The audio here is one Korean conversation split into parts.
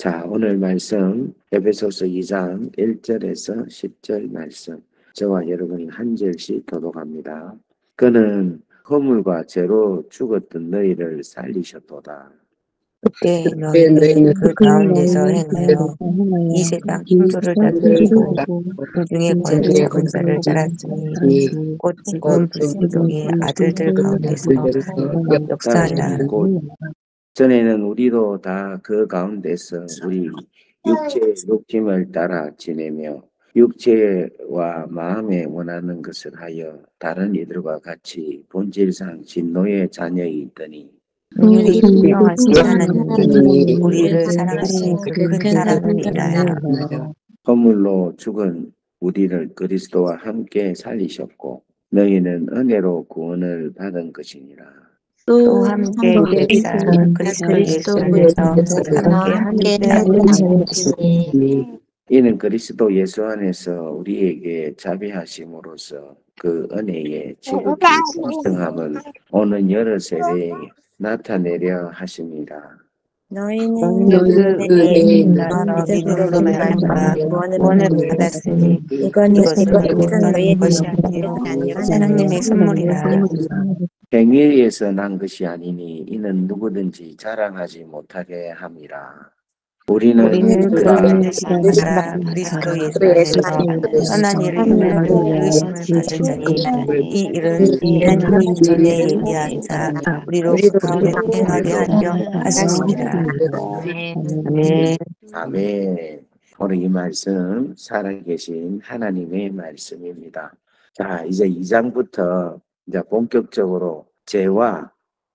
자, 오늘 말씀 에베소서 2장 1절에서 10절 말씀 저와 여러분이 한 절씩 교독합니다. 그는 허물과 죄로 죽었던 너희를 살리셨도다. 그때 너희는 그 가운데서 행하여 이 세상 풍조를 따르고 그 중에 권세 잡은 자를 따랐으니 곧 지금 불신종의 아들들 가운데서 역사하라. 전에는 우리도 다 그 가운데서 우리 육체의 욕심을 따라 지내며 육체와 마음에 원하는 것을 하여 다른 이들과 같이 본질상 진노의 자녀이더니 긍휼히 신령하신 하나님이 우리를 사랑하신 그 큰 사랑을 인하여 허물로 죽은 우리를 그리스도와 함께 살리셨고 너희는 은혜로 구원을 받은 것이니라. 또 함께 일사 그리스도 예수 안에서 함께 하시니 이는 그리스도 예수 안에서 우리에게 자비하심으로써 그 은혜의 지극히 풍성함을 오는 여러 세대에 나타내려 하십니다. 너희는 그 은혜로 믿음으로 말미암아 구원을 받았으니 이것은 너희의 것이 아니요 하나님의 선물이라. 행위에서 난 것이 아니니 이는 누구든지 자랑하지 못하게 함이라. 우리는 그가 만드신 바라 그리스도 예수 안에서 선한 일을 행하고 의심을 받은 자니 이 일은 하나님이 전에 예비하사 우리로 그 가운데 행하게 하려 하심이라. 아멘. 아멘. 오늘 이 말씀 살아계신 하나님의 말씀입니다. 자, 이제 2장부터 이제 본격적으로 죄와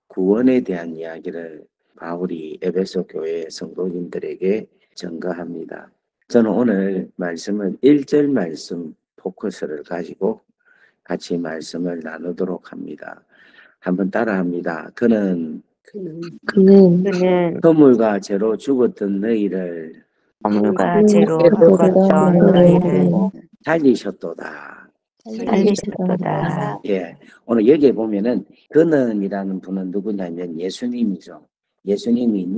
구원에 대한 이야기를 바울이 에베소 교회 성도님들에게 전가합니다. 저는 오늘 말씀은 1절 말씀 포커스를 가지고 같이 말씀을 나누도록 합니다. 한번 따라합니다. 그는 허물과 죄로 죽었던 너희를 허물과 죄로 죽었던 너희를 살리셨도다. 예, 오늘 여기에 보면은 그는이라는 분은 누구냐면 예수님이죠. 예수님이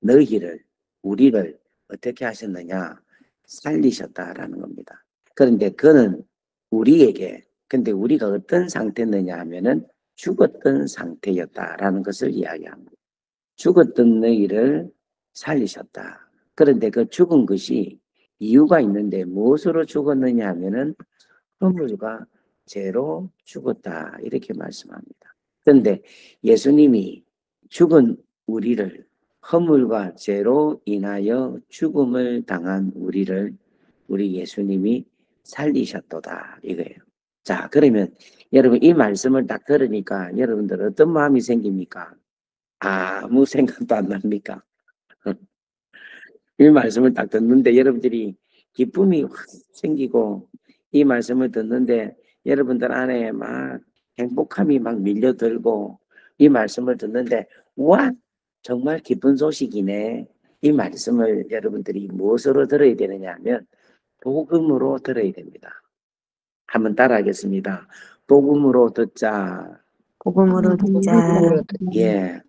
너희를, 우리를 어떻게 하셨느냐? 살리셨다라는 겁니다. 그런데 그는 우리에게, 근데 우리가 어떤 상태였느냐 하면은 죽었던 상태였다라는 것을 이야기합니다. 죽었던 너희를 살리셨다. 그런데 그 죽은 것이 이유가 있는데 무엇으로 죽었느냐 하면은 허물과 죄로 죽었다 이렇게 말씀합니다. 그런데 예수님이 죽은 우리를 허물과 죄로 인하여 죽음을 당한 우리 예수님이 살리셨도다 이거예요. 자, 그러면 여러분 이 말씀을 딱 들으니까 여러분들 어떤 마음이 생깁니까? 아무 생각도 안 납니까? 이 말씀을 딱 듣는데 여러분들이 기쁨이 확 생기고 이 말씀을 듣는데 여러분들 안에 막 행복함이 막 밀려들고 이 말씀을 듣는데 와 정말 기쁜 소식이네. 이 말씀을 여러분들이 무엇으로 들어야 되느냐 하면 복음으로 들어야 됩니다. 한번 따라하겠습니다. 복음으로 듣자. 복음으로 듣자. 예,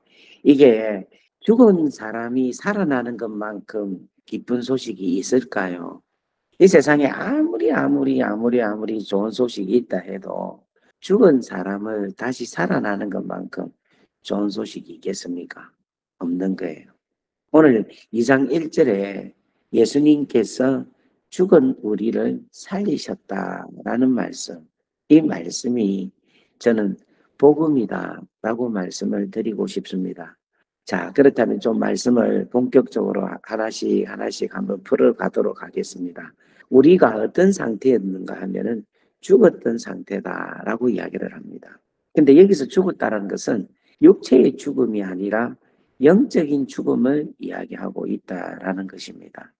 이게 죽은 사람이 살아나는 것만큼 기쁜 소식이 있을까요? 이 세상에 아무리 좋은 소식이 있다 해도 죽은 사람을 다시 살아나는 것만큼 좋은 소식이 있겠습니까? 없는 거예요. 오늘 2장 1절에 예수님께서 죽은 우리를 살리셨다라는 말씀, 이 말씀이 저는 복음이다라고 말씀을 드리고 싶습니다. 자, 그렇다면 좀 말씀을 본격적으로 하나씩 한번 풀어가도록 하겠습니다. 우리가 어떤 상태였는가 하면은 죽었던 상태다라고 이야기를 합니다. 근데 여기서 죽었다는 것은 육체의 죽음이 아니라 영적인 죽음을 이야기하고 있다라는 것입니다.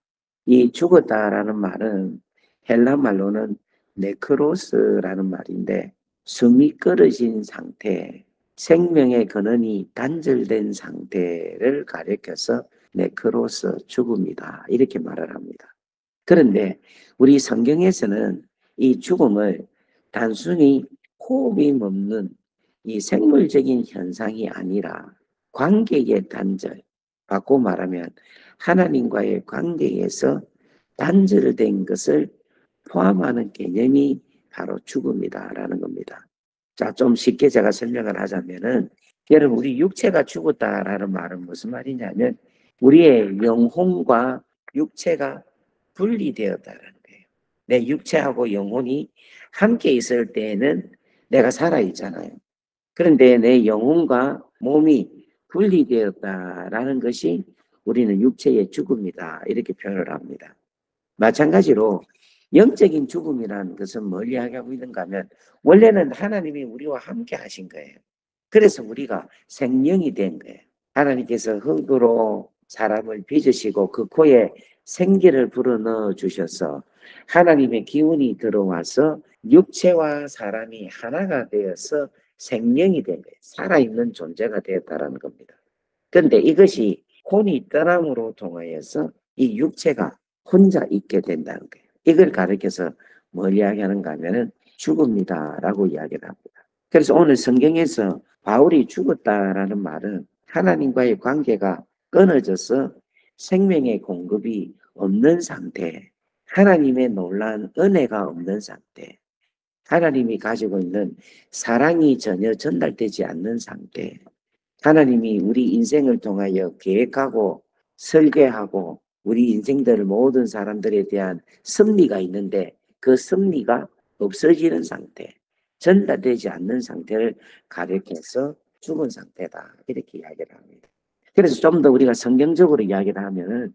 이 죽었다라는 말은 헬라 말로는 네크로스라는 말인데 숨이 끊어진 상태, 생명의 근원이 단절된 상태를 가리켜서 네크로스 죽음이다 이렇게 말을 합니다. 그런데 우리 성경에서는 이 죽음을 단순히 호흡이 멈는 이 생물적인 현상이 아니라 관계의 단절, 바꿔 말하면 하나님과의 관계에서 단절된 것을 포함하는 개념이 바로 죽음이다라는 겁니다. 자, 좀 쉽게 제가 설명을 하자면은, 여러분, 우리 육체가 죽었다라는 말은 무슨 말이냐면, 우리의 영혼과 육체가 분리되었다는 거예요. 내 육체하고 영혼이 함께 있을 때에는 내가 살아있잖아요. 그런데 내 영혼과 몸이 분리되었다라는 것이 우리는 육체의 죽음이다. 이렇게 표현을 합니다. 마찬가지로 영적인 죽음이라는 것은 뭘 이야기하고 있는가 하면 원래는 하나님이 우리와 함께 하신 거예요. 그래서 우리가 생명이 된 거예요. 하나님께서 흙으로 사람을 빚으시고 그 코에 생기를 불어넣어 주셔서 하나님의 기운이 들어와서 육체와 사람이 하나가 되어서 생명이 된 거예요. 살아있는 존재가 되었다는 겁니다. 그런데 이것이 혼이 떠남으로 통하여서 이 육체가 혼자 있게 된다는 거예요. 이걸 가리켜서 뭘 이야기하는가 하면은 죽음이다라고 이야기를 합니다. 그래서 오늘 성경에서 바울이 죽었다라는 말은 하나님과의 관계가 끊어져서 생명의 공급이 없는 상태, 하나님의 놀라운 은혜가 없는 상태, 하나님이 가지고 있는 사랑이 전혀 전달되지 않는 상태, 하나님이 우리 인생을 통하여 계획하고 설계하고 우리 인생들 모든 사람들에 대한 섭리가 있는데 그 섭리가 없어지는 상태, 전달되지 않는 상태를 가리켜서 죽은 상태다. 이렇게 이야기를 합니다. 그래서 좀 더 우리가 성경적으로 이야기를 하면은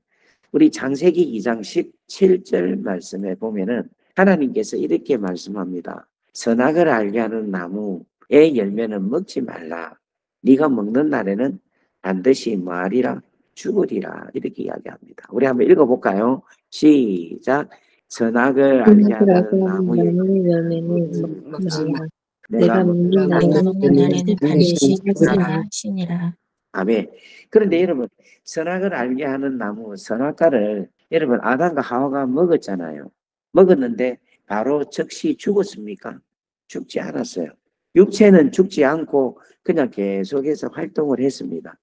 우리 창세기 2장 17절 말씀에 보면은 하나님께서 이렇게 말씀합니다. 선악을 알게 하는 나무의 열매는 먹지 말라. 네가 먹는 날에는 반드시 뭐하리라? 죽으리라. 이렇게 이야기합니다. 우리 한번 읽어볼까요? 시작. 선악을 알게 하는 나무의 열매는 먹지 말라. 내가 먹는 날에는 반드시 죽으리라 하시니라. 아멘. 그런데 여러분, 선악을 알게 하는 나무, 선악과를 여러분 아담과 하와가 먹었잖아요. 먹었는데 바로 즉시 죽었습니까? 죽지 않았어요. 육체는 죽지 않고 그냥 계속해서 활동을 했습니다.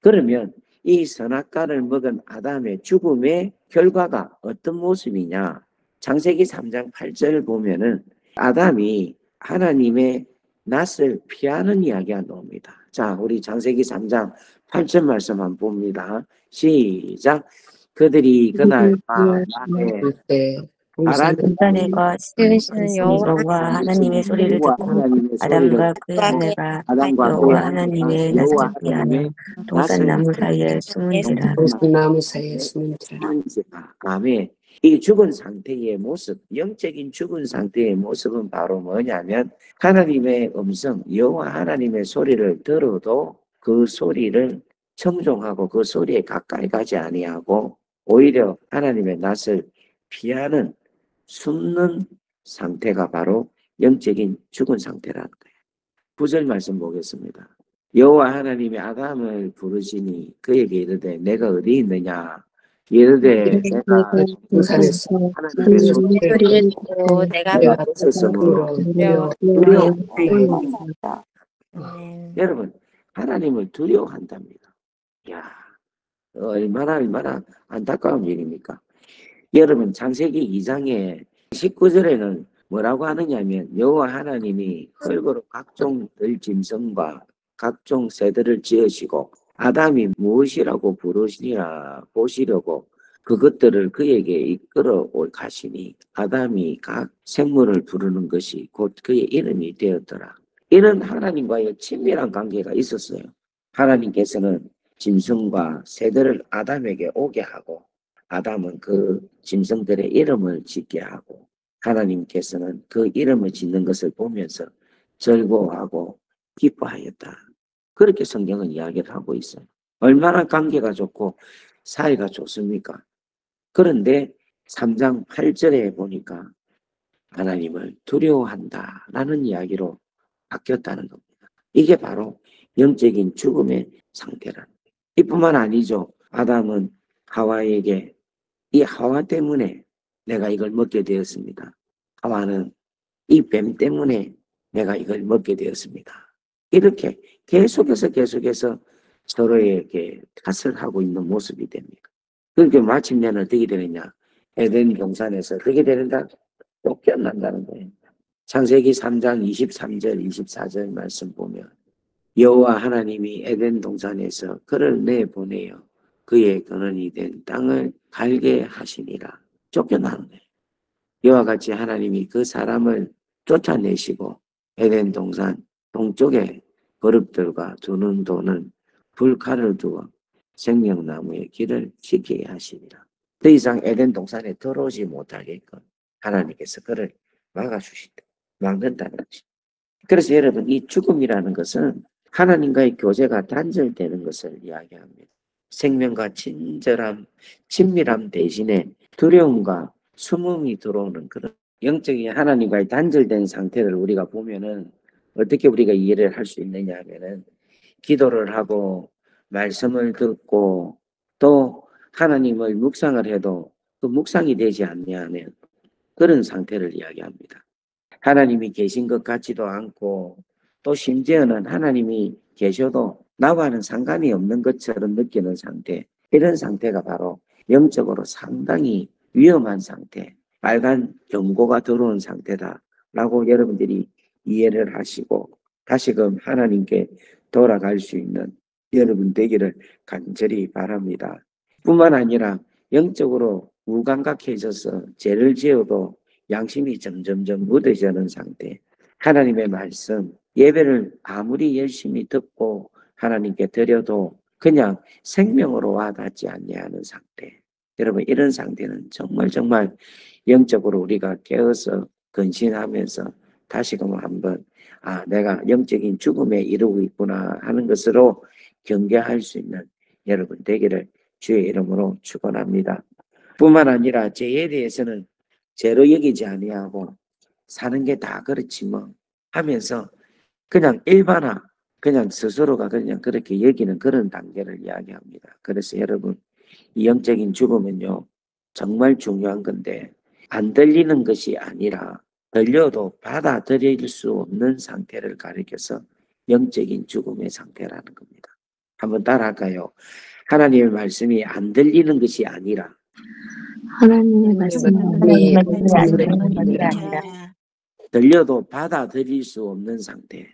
그러면 이 선악과를 먹은 아담의 죽음의 결과가 어떤 모습이냐? 창세기 3장 8절 보면은 아담이 하나님의 낯을 피하는 이야기가 나옵니다. 자, 우리 창세기 3장 8절 말씀 한번 봅니다. 시작. 그들이 그날 밤에 인간과 여호와 하나님의 소리를 듣고 아담과 그의 아내가 여호와 하나님의 낯을 피하여 동산나무 사이에 숨은지라. 나무 사이에 숨은지라. 아멘. 이 죽은 상태의 모습, 영적인 죽은 상태의 모습은 바로 뭐냐면 하나님의 음성, 여호와 하나님의 소리를 들어도 그 소리를 청종하고 그 소리에 가까이 가지 아니하고 오히려 하나님의 낯을 피하는 숨는 상태가 바로 영적인 죽은 상태라는 거예요. 9절 말씀 보겠습니다. 여호와 하나님이 아담을 부르시니 그에게 이르되 내가 어디 있느냐? 이르되 내가 동산에서 하나님의 소리를 듣고 내가 여러분 하나님을 두려워한답니다. 야, 얼마나 안타까운 일입니까? 여러분 창세기 2장의 19절에는 뭐라고 하느냐면 여호와 하나님이 흙으로 각종 들짐승과 각종 새들을 지으시고 아담이 무엇이라고 부르시니라 보시려고 그것들을 그에게 이끌어 가시니 아담이 각 생물을 부르는 것이 곧 그의 이름이 되었더라. 이런 하나님과의 친밀한 관계가 있었어요. 하나님께서는 짐승과 새들을 아담에게 오게 하고 아담은 그 짐승들의 이름을 짓게 하고 하나님께서는 그 이름을 짓는 것을 보면서 즐거워하고 기뻐하였다. 그렇게 성경은 이야기를 하고 있어요. 얼마나 관계가 좋고 사이가 좋습니까? 그런데 3장 8절에 보니까 하나님을 두려워한다라는 이야기로 바뀌었다는 겁니다. 이게 바로 영적인 죽음의 상태라는 거예요. 이뿐만 아니죠. 아담은 하와에게 이 하와 때문에 내가 이걸 먹게 되었습니다. 하와는 이 뱀 때문에 내가 이걸 먹게 되었습니다. 이렇게 계속해서 서로에게 탓을 하고 있는 모습이 됩니다. 그렇게 마침내는 어떻게 되느냐? 에덴 동산에서 어떻게 되는가? 쫓겨난다는 거예요. 창세기 3장 23절 24절 말씀 보면 여호와 하나님이 에덴 동산에서 그를 내보내어 그의 근원이 된 땅을 갈게 하시니라. 쫓겨나는 거예요. 이와 같이 하나님이 그 사람을 쫓아내시고 에덴 동산 동쪽에 거룩들과 두는 도는 불칼을 두어 생명나무의 길을 지키게 하시니라. 더 이상 에덴 동산에 들어오지 못하게끔 하나님께서 그를 막아주신다. 막는다는 것이. 그래서 여러분, 이 죽음이라는 것은 하나님과의 교제가 단절되는 것을 이야기합니다. 생명과 친밀함 대신에 두려움과 숨음이 들어오는 그런 영적인 하나님과의 단절된 상태를 우리가 보면은 어떻게 우리가 이해를 할 수 있느냐 하면은 기도를 하고 말씀을 듣고 또 하나님을 묵상을 해도 그 묵상이 되지 않냐면 그런 상태를 이야기합니다. 하나님이 계신 것 같지도 않고 또 심지어는 하나님이 계셔도 나와는 상관이 없는 것처럼 느끼는 상태, 이런 상태가 바로 영적으로 상당히 위험한 상태, 빨간 경고가 들어온 상태다라고 여러분들이 이해를 하시고 다시금 하나님께 돌아갈 수 있는 여러분 되기를 간절히 바랍니다. 뿐만 아니라 영적으로 무감각해져서 죄를 지어도 양심이 점점점 무뎌지는 상태, 하나님의 말씀, 예배를 아무리 열심히 듣고 하나님께 드려도 그냥 생명으로 와닿지 않냐는 상태. 여러분, 이런 상태는 정말 영적으로 우리가 깨어서 근신하면서 다시금 한번 내가 영적인 죽음에 이르고 있구나 하는 것으로 경계할 수 있는 여러분 되기를 주의 이름으로 축원합니다. 뿐만 아니라 죄에 대해서는 죄로 여기지 아니하고 사는 게 다 그렇지 뭐 하면서 그냥 일반화, 그냥 스스로가 그냥 그렇게 여기는 그런 단계를 이야기합니다. 그래서 여러분, 이 영적인 죽음은요 정말 중요한 건데 안 들리는 것이 아니라 들려도 받아들일 수 없는 상태를 가리켜서 영적인 죽음의 상태라는 겁니다. 한번 따라할까요? 하나님의 말씀이 안 들리는 것이 아니라 하나님의 말씀은 하나님의 내 말씀이 안 말씀이 되는 것이 아니라 아니라 들려도 받아들일 수 없는 상태.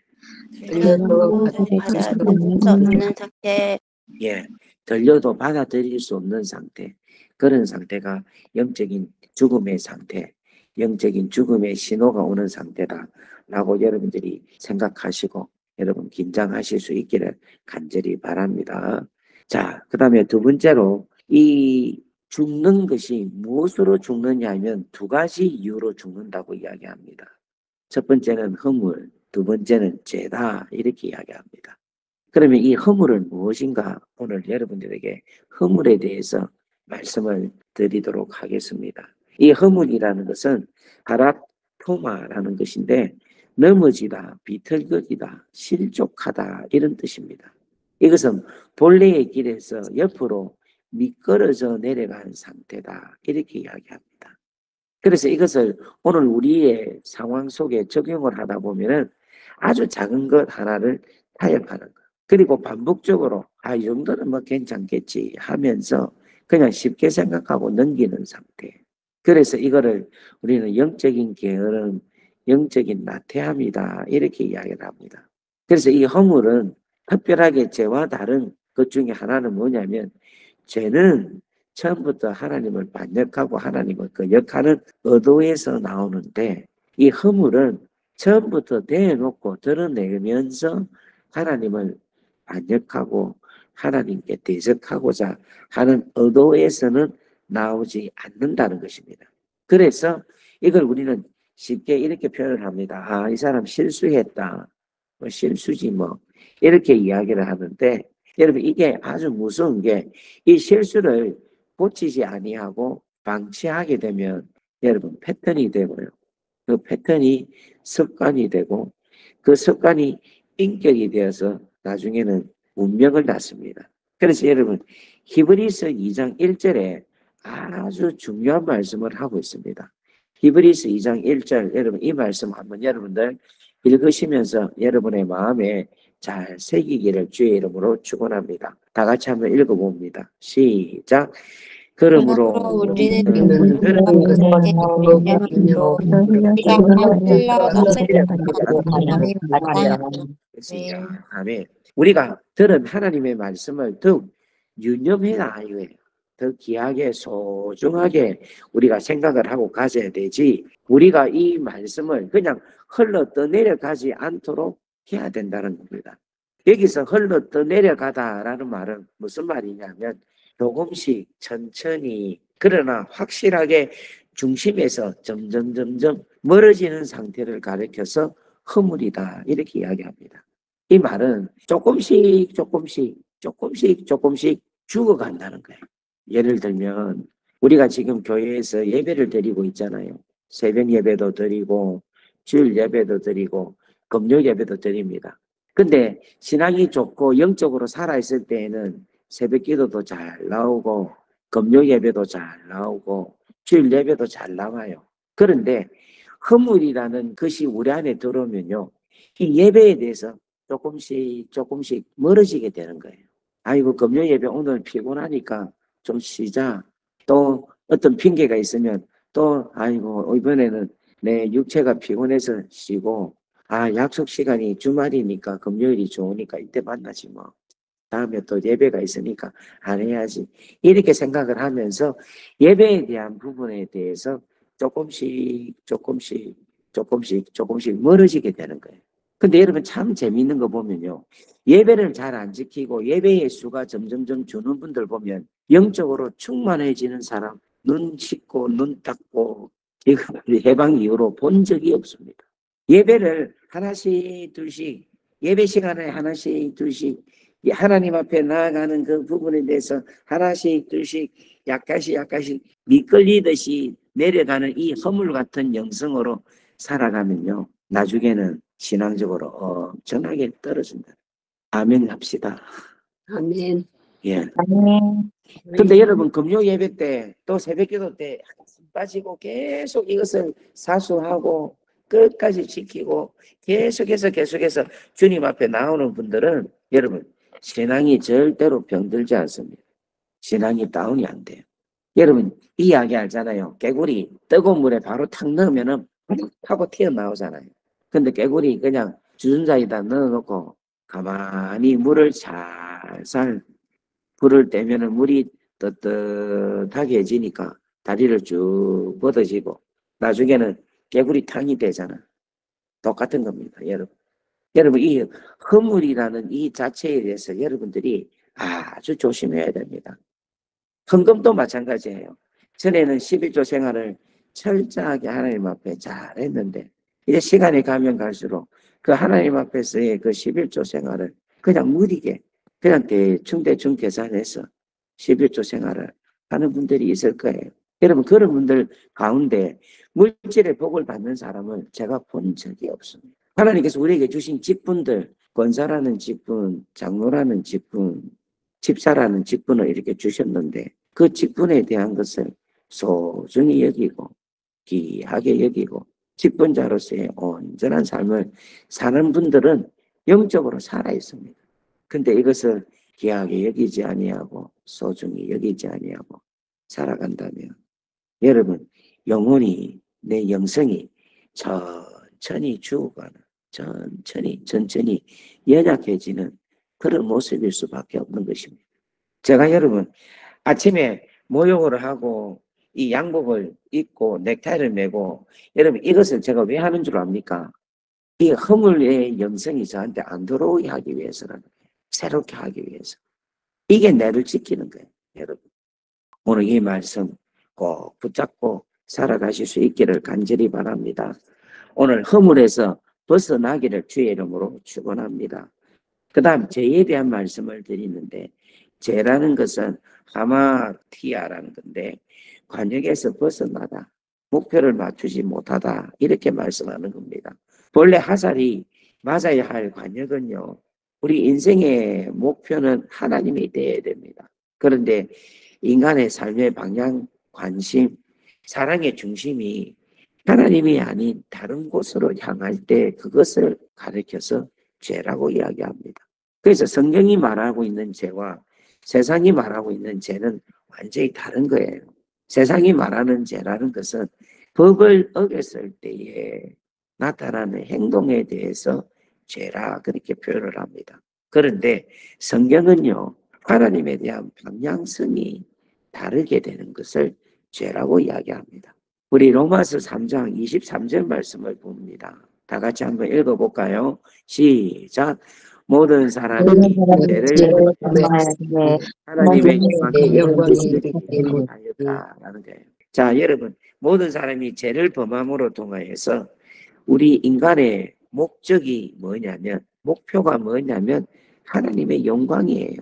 들려도 받아들일 받아들일 수 수 없는 없는 상태. 예, 들려도 받아들일 수 없는 상태. 그런 상태가 영적인 죽음의 상태, 영적인 죽음의 신호가 오는 상태다라고 여러분들이 생각하시고 여러분 긴장하실 수 있기를 간절히 바랍니다. 자, 그 다음에 두 번째로 이 죽는 것이 무엇으로 죽느냐 하면 두 가지 이유로 죽는다고 이야기합니다. 첫 번째는 허물, 두 번째는 죄다 이렇게 이야기합니다. 그러면 이 허물은 무엇인가 오늘 여러분들에게 허물에 대해서 말씀을 드리도록 하겠습니다. 이 허물이라는 것은 하락토마라는 것인데 넘어지다, 비틀거리다, 실족하다 이런 뜻입니다. 이것은 본래의 길에서 옆으로 미끄러져 내려간 상태다 이렇게 이야기합니다. 그래서 이것을 오늘 우리의 상황 속에 적용을 하다 보면은 아주 작은 것 하나를 타협하는 것. 그리고 반복적으로 이 정도는 뭐 괜찮겠지 하면서 그냥 쉽게 생각하고 넘기는 상태. 그래서 이거를 우리는 영적인 게으름, 영적인 나태함이다 이렇게 이야기를 합니다. 그래서 이 허물은 특별하게 죄와 다른 것 중에 하나는 뭐냐면 죄는 처음부터 하나님을 반역하고 하나님을 그 역하는 의도에서 나오는데 이 허물은 처음부터 대놓고 드러내면서 하나님을 반역하고 하나님께 대적하고자 하는 의도에서는 나오지 않는다는 것입니다. 그래서 이걸 우리는 쉽게 이렇게 표현을 합니다. 이 사람 실수했다. 뭐 실수지 뭐 이렇게 이야기를 하는데 여러분 이게 아주 무서운 게 이 실수를 고치지 아니하고 방치하게 되면 여러분 패턴이 되고요. 그 패턴이 습관이 되고 그 습관이 인격이 되어서 나중에는 운명을 낳습니다. 그래서 여러분 히브리서 2장 1절에 아주 중요한 말씀을 하고 있습니다. 히브리서 2장 1절 여러분 이 말씀 한번 여러분들 읽으시면서 여러분의 마음에 잘 새기기를 주의 이름으로 축원합니다. 다 같이 한번 읽어봅니다. 시작. 그러므로 우리는 그런 아멘. 우리가 들은 하나님의 말씀을 더욱 유념해 나가야 해요. 더 귀하게 소중하게 우리가 생각을 하고 가져야 되지, 우리가 이 말씀을 그냥 흘러 떠내려가지 않도록 해야 된다는 겁니다. 여기서 흘러 떠내려가다라는 말은 무슨 말이냐면 조금씩 천천히 그러나 확실하게 중심에서 점점 멀어지는 상태를 가리켜서 허물이다 이렇게 이야기합니다. 이 말은 조금씩 죽어간다는 거예요. 예를 들면 우리가 지금 교회에서 예배를 드리고 있잖아요. 새벽 예배도 드리고 주일 예배도 드리고 금요 예배도 드립니다. 근데 신앙이 좋고 영적으로 살아있을 때에는 새벽 기도도 잘 나오고 금요 예배도 잘 나오고 주일 예배도 잘 나와요. 그런데 허물이라는 것이 우리 안에 들어오면요, 이 예배에 대해서 조금씩 멀어지게 되는 거예요. 아이고 금요 예배 오늘 피곤하니까 좀 쉬자. 또 어떤 핑계가 있으면 또 아이고 이번에는 내 육체가 피곤해서 쉬고, 약속 시간이 주말이니까 금요일이 좋으니까 이때 만나지 뭐. 다음에 또 예배가 있으니까 안 해야지. 이렇게 생각을 하면서 예배에 대한 부분에 대해서 조금씩 멀어지게 되는 거예요. 근데 여러분 참 재미있는 거 보면요, 예배를 잘 안 지키고 예배의 수가 점점 주는 분들 보면 영적으로 충만해지는 사람 눈 씻고 눈 닦고 해방 이후로 본 적이 없습니다. 예배를 하나씩 둘씩, 예배 시간에 하나씩 둘씩 하나님 앞에 나아가는 그 부분에 대해서 하나씩 둘씩 약간씩 미끌리듯이 내려가는 이 허물 같은 영성으로 살아가면요, 나중에는 신앙적으로 엄청나게 떨어진다. 아멘 합시다. 아멘. 예. 근데 여러분 금요 예배 때 또 새벽 기도 때 빠지고 계속 이것을 사수하고 끝까지 지키고 계속해서 주님 앞에 나오는 분들은 여러분 신앙이 절대로 병들지 않습니다. 신앙이 다운이 안 돼요. 여러분 이 이야기 알잖아요. 개구리 뜨거운 물에 바로 탁 넣으면은 하고 튀어나오잖아요. 근데 개구리 그냥 주전자에다 넣어놓고 가만히 물을 살살 불을 떼면은 물이 떳떳하게 해지니까 다리를 쭉 뻗어지고 나중에는 개구리탕이 되잖아. 똑같은 겁니다, 여러분. 여러분 이 허물이라는 이 자체에 대해서 여러분들이 아주 조심해야 됩니다. 헌금도 마찬가지예요. 전에는 11조 생활을 철저하게 하나님 앞에 잘 했는데 이제 시간이 가면 갈수록 그 하나님 앞에서의 그 11조 생활을 그냥 무디게 그냥 대충 계산해서 11조 생활을 하는 분들이 있을 거예요. 여러분 그런 분들 가운데 물질의 복을 받는 사람을 제가 본 적이 없습니다. 하나님께서 우리에게 주신 직분들, 권사라는 직분, 장로라는 직분, 집사라는 직분을 이렇게 주셨는데 그 직분에 대한 것을 소중히 여기고 귀하게 여기고 직분자로서의 온전한 삶을 사는 분들은 영적으로 살아 있습니다. 근데 이것을 귀하게 여기지 아니하고 소중히 여기지 아니하고 살아간다면 여러분 영혼이, 내 영성이 천천히 죽어가는, 천천히 연약해지는 그런 모습일 수밖에 없는 것입니다. 제가 여러분 아침에 모욕을 하고 이 양복을 입고 넥타이를 메고 여러분 이것을 제가 왜 하는 줄 압니까? 이 허물의 영성이 저한테 안 들어오게 하기 위해서라는 거예요. 새롭게 하기 위해서. 이게 내를 지키는 거예요, 여러분. 오늘 이 말씀 꼭 붙잡고 살아가실 수 있기를 간절히 바랍니다. 오늘 허물에서 벗어나기를 주의 이름으로 축원합니다. 그 다음 죄에 대한 말씀을 드리는데 죄라는 것은 하마티아라는 건데 관역에서 벗어나다, 목표를 맞추지 못하다 이렇게 말씀하는 겁니다. 본래 하살이 맞아야 할 관역은요, 우리 인생의 목표는 하나님이 되어야 됩니다. 그런데 인간의 삶의 방향, 관심, 사랑의 중심이 하나님이 아닌 다른 곳으로 향할 때 그것을 가리켜서 죄라고 이야기합니다. 그래서 성경이 말하고 있는 죄와 세상이 말하고 있는 죄는 완전히 다른 거예요. 세상이 말하는 죄라는 것은 법을 어겼을 때에 나타나는 행동에 대해서 죄라 그렇게 표현을 합니다. 그런데 성경은요, 하나님에 대한 방향성이 다르게 되는 것을 죄라고 이야기합니다. 우리 로마서 3장 23절 말씀을 봅니다. 다 같이 한번 읽어볼까요? 시작. 모든 사람이 죄를 하나님의 영광이 이르게 하였다라는 거예요. 자, 여러분, 모든 사람이 죄를 범함으로 통하여서 우리 인간의 목적이 뭐냐면, 목표가 뭐냐면 하나님의 영광이에요.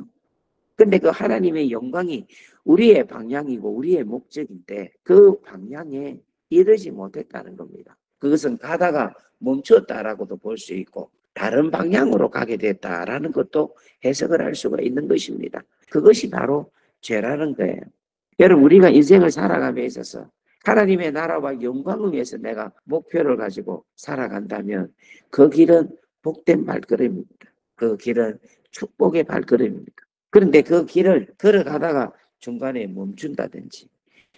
근데 그 하나님의 영광이 우리의 방향이고 우리의 목적인데 그 방향에 이르지 못했다는 겁니다. 그것은 가다가 멈췄다라고도 볼 수 있고 다른 방향으로 가게 됐다라는 것도 해석을 할 수가 있는 것입니다. 그것이 바로 죄라는 거예요. 여러분, 우리가 인생을 살아감에 있어서 하나님의 나라와 영광을 위해서 내가 목표를 가지고 살아간다면 그 길은 복된 발걸음입니다. 그 길은 축복의 발걸음입니다. 그런데 그 길을 걸어가다가 중간에 멈춘다든지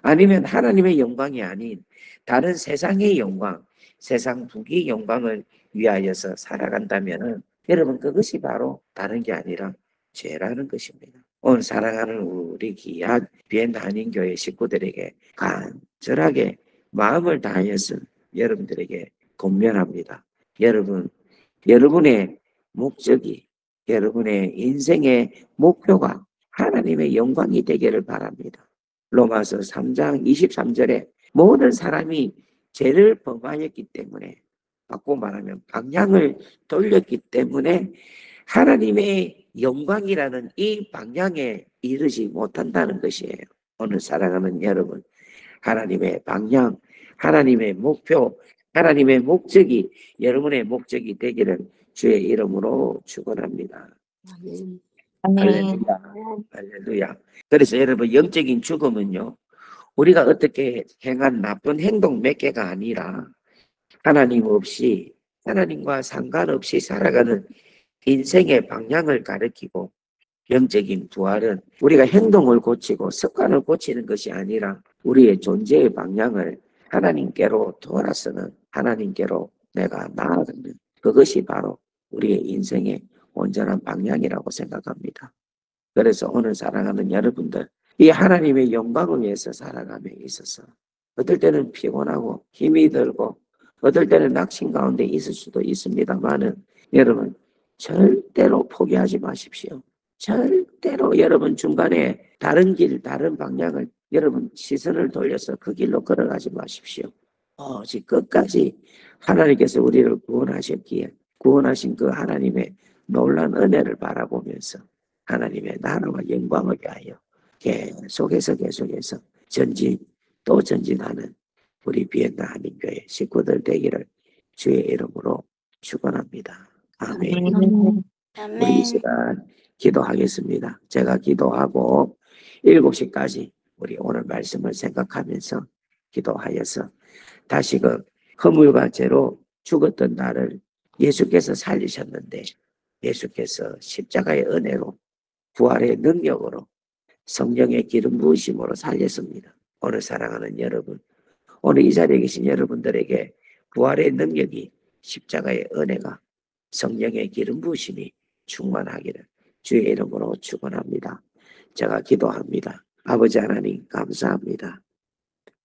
아니면 하나님의 영광이 아닌 다른 세상의 영광, 세상 부귀 영광을 위하여서 살아간다면 여러분, 그것이 바로 다른 게 아니라 죄라는 것입니다. 오늘 사랑하는 우리 귀한 비엔나 한인교회 식구들에게 간절하게 마음을 다하여서 여러분들에게 권면합니다. 여러분, 여러분의 목적이, 여러분의 인생의 목표가 하나님의 영광이 되기를 바랍니다. 로마서 3장 23절에 모든 사람이 죄를 범하였기 때문에, 바꿔 말하면 방향을 돌렸기 때문에 하나님의 영광이라는 이 방향에 이르지 못한다는 것이에요. 오늘 사랑하는 여러분, 하나님의 방향, 하나님의 목표, 하나님의 목적이 여러분의 목적이 되기를 주의 이름으로 축원합니다. 할렐루야. 할렐루야. 그래서 여러분, 영적인 죽음은요, 우리가 어떻게 행한 나쁜 행동 몇 개가 아니라 하나님 없이, 하나님과 상관없이 살아가는 인생의 방향을 가리키고, 영적인 부활은 우리가 행동을 고치고 습관을 고치는 것이 아니라 우리의 존재의 방향을 하나님께로 돌아서는, 하나님께로 내가 나아가는, 그것이 바로 우리의 인생의 온전한 방향이라고 생각합니다. 그래서 오늘 사랑하는 여러분들, 이 하나님의 영광을 위해서 살아감에 있어서 어떨 때는 피곤하고 힘이 들고 어떨 때는 낙심 가운데 있을 수도 있습니다만은 여러분, 절대로 포기하지 마십시오. 절대로 여러분 중간에 다른 길, 다른 방향을 여러분 시선을 돌려서 그 길로 걸어가지 마십시오. 오직 끝까지 하나님께서 우리를 구원하셨기에 구원하신 그 하나님의 놀라운 은혜를 바라보면서 하나님의 나라와 영광을 위하여 계속해서 전진 또 전진하는 우리 비엔나 한인교회 식구들 되기를 주의 이름으로 축원합니다. 아멘. 우리 이 시간 기도하겠습니다. 제가 기도하고 7시까지 우리 오늘 말씀을 생각하면서 기도하여서 다시 그 허물과 죄로 죽었던 나를 예수께서 살리셨는데 예수께서 십자가의 은혜로 부활의 능력으로 성령의 기름 부으심으로 살렸습니다. 오늘 사랑하는 여러분, 오늘 이 자리에 계신 여러분들에게 부활의 능력이, 십자가의 은혜가, 성령의 기름 부으심이 충만하기를 주의 이름으로 축원합니다. 제가 기도합니다. 아버지 하나님 감사합니다.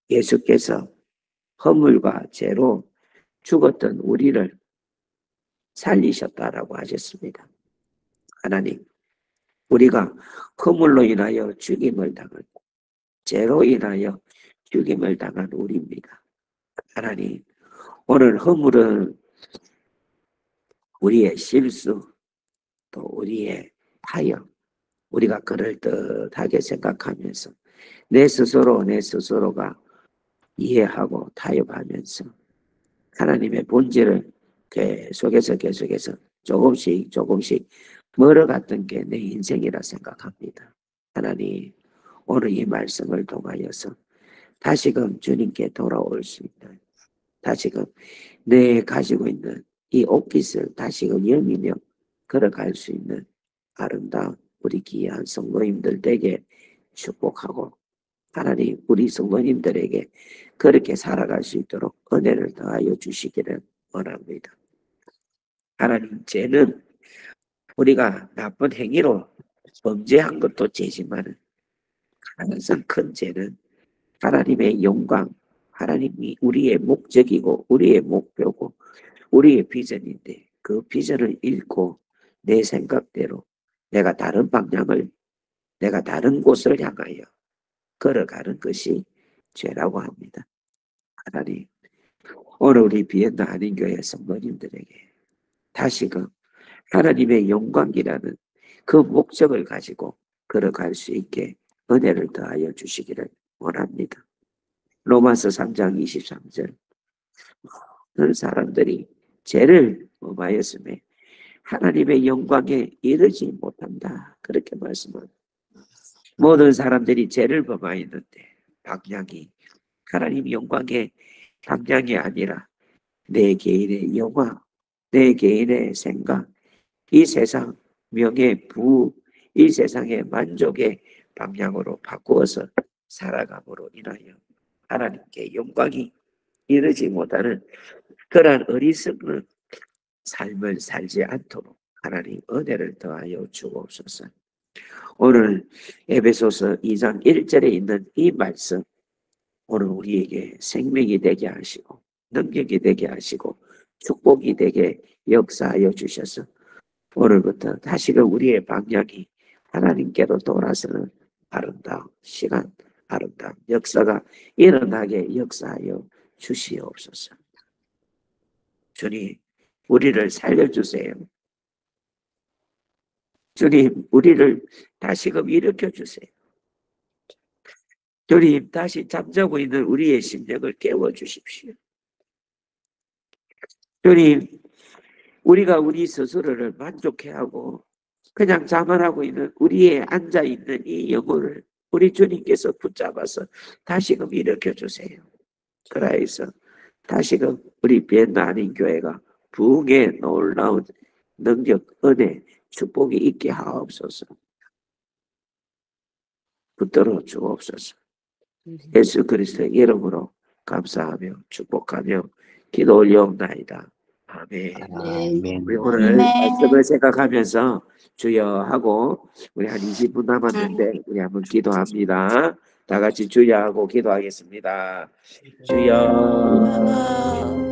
예수께서 허물과 죄로 죽었던 우리를 살리셨다라고 하셨습니다. 하나님, 우리가 허물로 인하여 죽임을 당한, 죄로 인하여 죽임을 당한 우리입니다. 하나님, 오늘 허물은 우리의 실수, 또 우리의 타협, 우리가 그럴듯하게 생각하면서 내 스스로가 이해하고 타협하면서 하나님의 본질을 계속해서 조금씩 멀어갔던 게 내 인생이라 생각합니다. 하나님, 오늘 이 말씀을 통하여서 다시금 주님께 돌아올 수 있는, 다시금 내 가지고 있는 이 옷깃을 다시금 여미며 걸어갈 수 있는 아름다운 우리 귀한 성도님들 에게 축복하고 하나님 우리 성도님들에게 그렇게 살아갈 수 있도록 은혜를 더하여 주시기를 원합니다. 하나님, 죄는 우리가 나쁜 행위로 범죄한 것도 죄지만 가장 큰 죄는 하나님의 영광, 하나님이 우리의 목적이고 우리의 목표고 우리의 비전인데 그 비전을 잃고 내 생각대로 내가 다른 방향을, 내가 다른 곳을 향하여 걸어가는 것이 죄라고 합니다. 하나님, 오늘 우리 비엔나 한인교회 성도님들에게 다시금 하나님의 영광이라는 그 목적을 가지고 걸어갈 수 있게 은혜를 더하여 주시기를 원합니다. 로마서 3장 23절 모든 사람들이 죄를 범하였음에 하나님의 영광에 이르지 못한다. 그렇게 말씀합니다. 모든 사람들이 죄를 범하였는데 방향이 하나님 영광의 방향이 아니라 내 개인의 영화, 내 개인의 생각, 이 세상 명예, 부, 이 세상의 만족의 방향으로 바꾸어서 살아감으로 인하여 하나님께 영광이 이르지 못하는 그러한 어리석은 삶을 살지 않도록 하나님 은혜를 더하여 주옵소서. 오늘 에베소서 2장 1절에 있는 이 말씀, 오늘 우리에게 생명이 되게 하시고 능력이 되게 하시고 축복이 되게 역사하여 주셔서 오늘부터 다시금 우리의 방향이 하나님께로 돌아서는 아름다운 시간, 아름다운 역사가 일어나게 역사하여 주시옵소서. 주님, 우리를 살려주세요. 주님, 우리를 다시금 일으켜주세요. 주님, 다시 잠자고 있는 우리의 심령을 깨워주십시오. 주님, 우리가 우리 스스로를 만족해하고 그냥 자만하고 있는 우리의 앉아있는 이 영혼을 우리 주님께서 붙잡아서 다시금 일으켜주세요. 그래서 다시금 우리 비엔나 한인교회가 부흥의 놀라운 능력, 은혜, 축복이 있게 하옵소서. 붙들어 주옵소서. 예수 그리스도의 이름으로 감사하며 축복하며 기도 올려옵나이다. 아멘. 아멘. 우리 오늘 말씀을 생각하면서 주여 하고 우리 한 20분 남았는데 우리 한번 기도합니다. 다 같이 주여 하고 기도하겠습니다. 주여